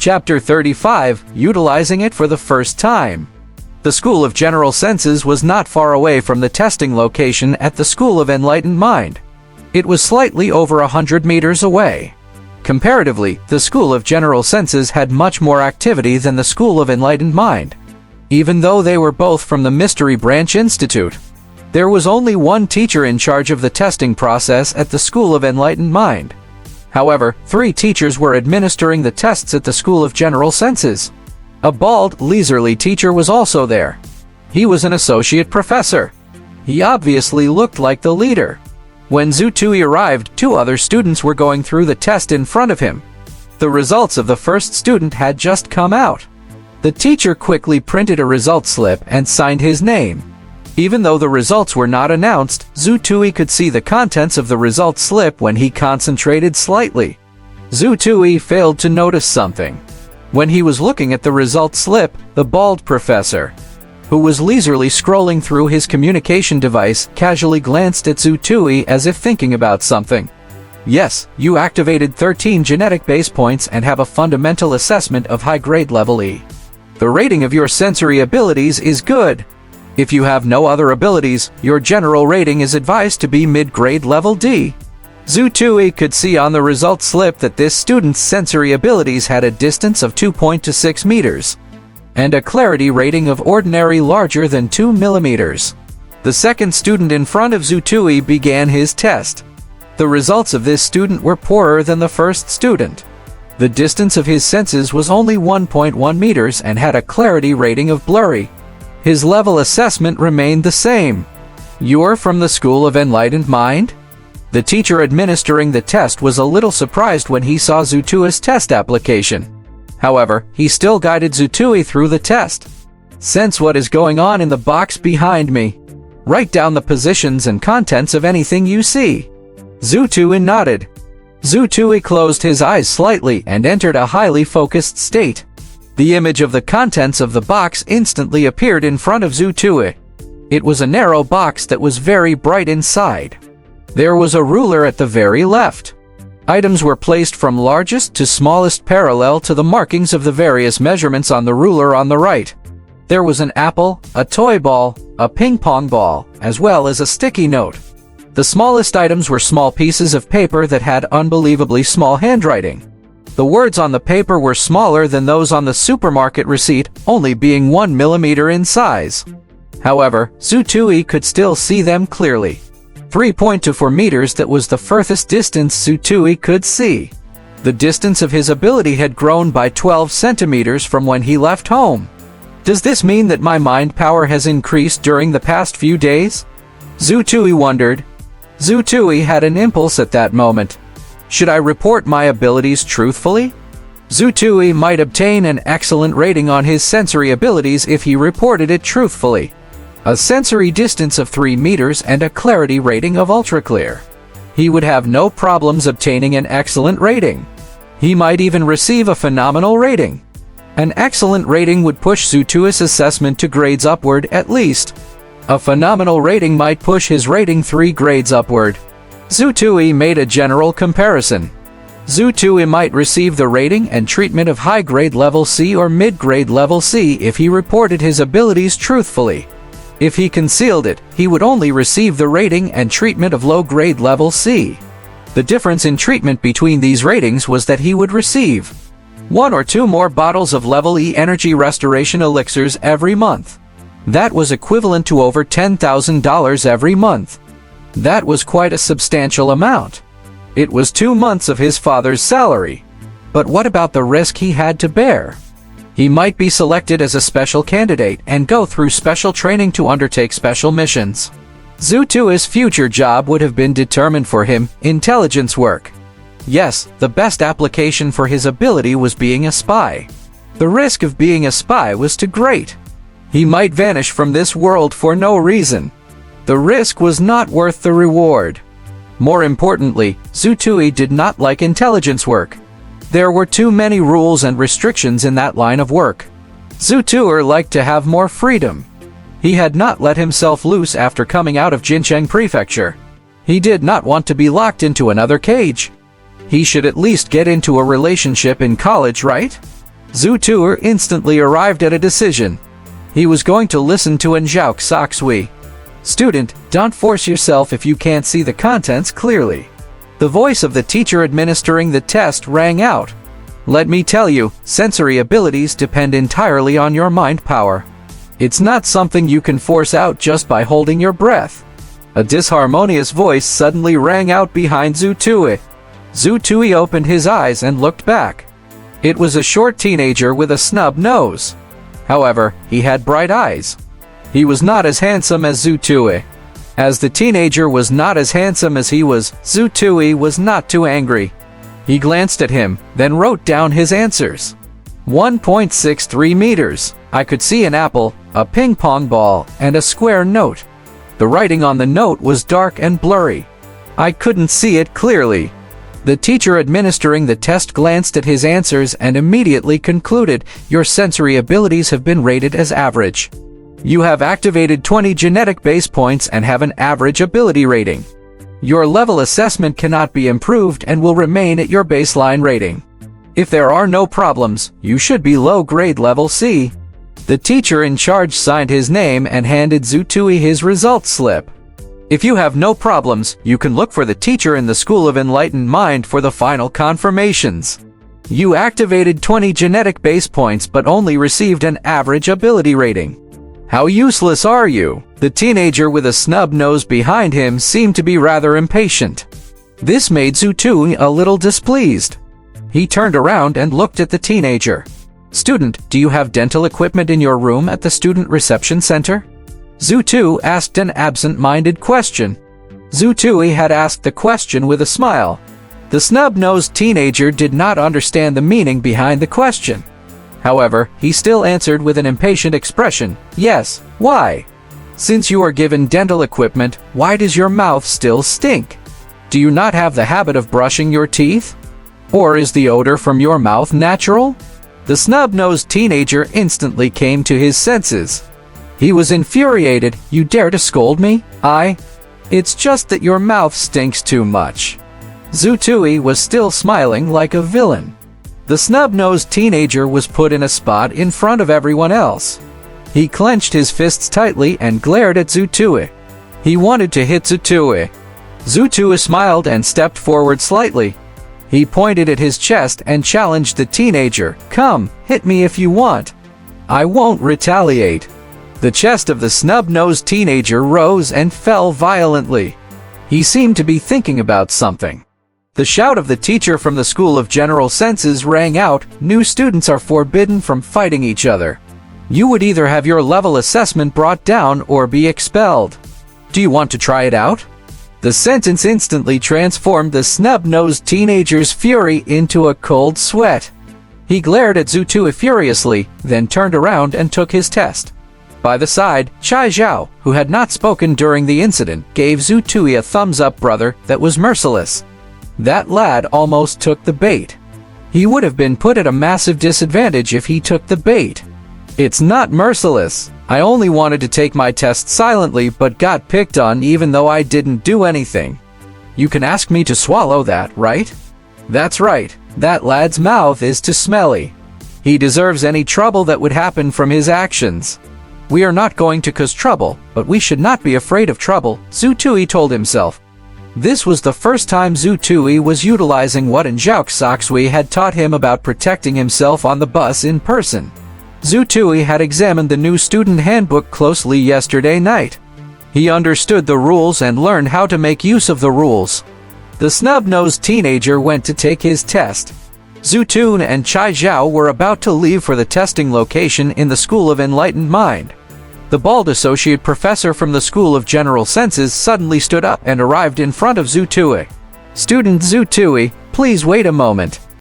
Chapter 35, Utilizing it for the first time. The School of General Senses was not far away from the testing location at the School of Enlightened Mind. It was slightly over 100 meters away. Comparatively, the School of General Senses had much more activity than the School of Enlightened Mind. Even though they were both from the Mystery Branch Institute, there was only one teacher in charge of the testing process at the School of Enlightened Mind. However, 3 teachers were administering the tests at the School of General Senses. A bald, leisurely teacher was also there. He was an associate professor. He obviously looked like the leader. When Zhu Tui arrived, 2 other students were going through the test in front of him. The results of the first student had just come out. The teacher quickly printed a result slip and signed his name. Even though the results were not announced, Zhu Tui could see the contents of the result slip when he concentrated slightly. Zhu Tui failed to notice something. When he was looking at the result slip, the bald professor, who was leisurely scrolling through his communication device, casually glanced at Zhu Tui as if thinking about something. Yes, you activated 13 genetic base points and have a fundamental assessment of high-grade level E. The rating of your sensory abilities is good. If you have no other abilities, your general rating is advised to be mid-grade level D. Zhu Tui could see on the result slip that this student's sensory abilities had a distance of 2.26 meters and a clarity rating of ordinary larger than 2 millimeters. The second student in front of Zhu Tui began his test. The results of this student were poorer than the first student. The distance of his senses was only 1.1 meters and had a clarity rating of blurry. His level assessment remained the same. You're from the School of Enlightened Mind? The teacher administering the test was a little surprised when he saw Zhu Tui's test application. However, he still guided Zhu Tui through the test. Sense what is going on in the box behind me. Write down the positions and contents of anything you see. Zhu Tui nodded. Zhu Tui closed his eyes slightly and entered a highly focused state. The image of the contents of the box instantly appeared in front of Zhu Tui. It was a narrow box that was very bright inside. There was a ruler at the very left. Items were placed from largest to smallest parallel to the markings of the various measurements on the ruler on the right. There was an apple, a toy ball, a ping-pong ball, as well as a sticky note. The smallest items were small pieces of paper that had unbelievably small handwriting. The words on the paper were smaller than those on the supermarket receipt, only being 1 millimeter in size. However, Zhu Tui could still see them clearly. 3.24 meters, that was the furthest distance Zhu Tui could see. The distance of his ability had grown by 12 centimeters from when he left home. Does this mean that my mind power has increased during the past few days? Zhu Tui wondered. Zhu Tui had an impulse at that moment. Should I report my abilities truthfully? Zhu Tui might obtain an excellent rating on his sensory abilities if he reported it truthfully. A sensory distance of 3 meters and a clarity rating of ultra-clear. He would have no problems obtaining an excellent rating. He might even receive a phenomenal rating. An excellent rating would push Zhu Tui's assessment 2 grades upward at least. A phenomenal rating might push his rating 3 grades upward. Zhu Tui made a general comparison. Zhu Tui might receive the rating and treatment of high-grade level C or mid-grade level C if he reported his abilities truthfully. If he concealed it, he would only receive the rating and treatment of low-grade level C. The difference in treatment between these ratings was that he would receive 1 or 2 more bottles of level E energy restoration elixirs every month. That was equivalent to over $10,000 every month. That was quite a substantial amount. It was 2 months of his father's salary. But what about the risk he had to bear? He might be selected as a special candidate and go through special training to undertake special missions. Zhu Tui's future job would have been determined for him: intelligence work. Yes, the best application for his ability was being a spy. The risk of being a spy was too great. He might vanish from this world for no reason. The risk was not worth the reward. More importantly, Zhu Tui did not like intelligence work. There were too many rules and restrictions in that line of work. Zhu Tui liked to have more freedom. He had not let himself loose after coming out of Jincheng Prefecture. He did not want to be locked into another cage. He should at least get into a relationship in college, right? Zhu Tuer instantly arrived at a decision. He was going to listen to Zhao Saxui. Student, don't force yourself if you can't see the contents clearly. The voice of the teacher administering the test rang out. Let me tell you, sensory abilities depend entirely on your mind power. It's not something you can force out just by holding your breath. A disharmonious voice suddenly rang out behind Zhu Tui. Zhu Tui opened his eyes and looked back. It was a short teenager with a snub nose. However, he had bright eyes. He was not as handsome as Zhu Tui. As the teenager was not as handsome as he was, Zhu Tui was not too angry. He glanced at him, then wrote down his answers. 1.63 meters. I could see an apple, a ping-pong ball, and a square note. The writing on the note was dark and blurry. I couldn't see it clearly. The teacher administering the test glanced at his answers and immediately concluded, your sensory abilities have been rated as average. You have activated 20 genetic base points and have an average ability rating. Your level assessment cannot be improved and will remain at your baseline rating. If there are no problems, you should be low grade level C. The teacher in charge signed his name and handed Zhu Tui his results slip. If you have no problems, you can look for the teacher in the School of Enlightened Mind for the final confirmations. You activated 20 genetic base points but only received an average ability rating. How useless are you? The teenager with a snub nose behind him seemed to be rather impatient. This made Zhu Tui a little displeased. He turned around and looked at the teenager. Student, do you have dental equipment in your room at the Student Reception Center? Zhu Tui asked an absent-minded question. Zhu Tui had asked the question with a smile. The snub-nosed teenager did not understand the meaning behind the question. However, he still answered with an impatient expression, yes, why? Since you are given dental equipment, why does your mouth still stink? Do you not have the habit of brushing your teeth? Or is the odor from your mouth natural? The snub-nosed teenager instantly came to his senses. He was infuriated. You dare to scold me? It's just that your mouth stinks too much. Zhu Tui was still smiling like a villain. The snub-nosed teenager was put in a spot in front of everyone else. He clenched his fists tightly and glared at Zhu Tui. He wanted to hit Zhu Tui. Zhu Tui smiled and stepped forward slightly. He pointed at his chest and challenged the teenager, come, hit me if you want. I won't retaliate. The chest of the snub-nosed teenager rose and fell violently. He seemed to be thinking about something. The shout of the teacher from the School of General Senses rang out, new students are forbidden from fighting each other. You would either have your level assessment brought down or be expelled. Do you want to try it out? The sentence instantly transformed the snub-nosed teenager's fury into a cold sweat. He glared at Zhu Tui furiously, then turned around and took his test. By the side, Chai Zhao, who had not spoken during the incident, gave Zhu Tui a thumbs-up brother that was merciless. That lad almost took the bait. He would have been put at a massive disadvantage if he took the bait. It's not merciless. I only wanted to take my test silently but got picked on even though I didn't do anything. You can ask me to swallow that, right? That's right. That lad's mouth is too smelly. He deserves any trouble that would happen from his actions. We are not going to cause trouble, but we should not be afraid of trouble, Zhu Tui told himself. This was the first time Zhu Tui was utilizing what Zhao Saxui had taught him about protecting himself on the bus in person. Zhu Tui had examined the new student handbook closely yesterday night. He understood the rules and learned how to make use of the rules. The snub-nosed teenager went to take his test. Zhu Tun and Chai Zhao were about to leave for the testing location in the School of Enlightened Mind. The bald associate professor from the School of General Senses suddenly stood up and arrived in front of Zhu Tui. Student Zhu Tui, please wait a moment.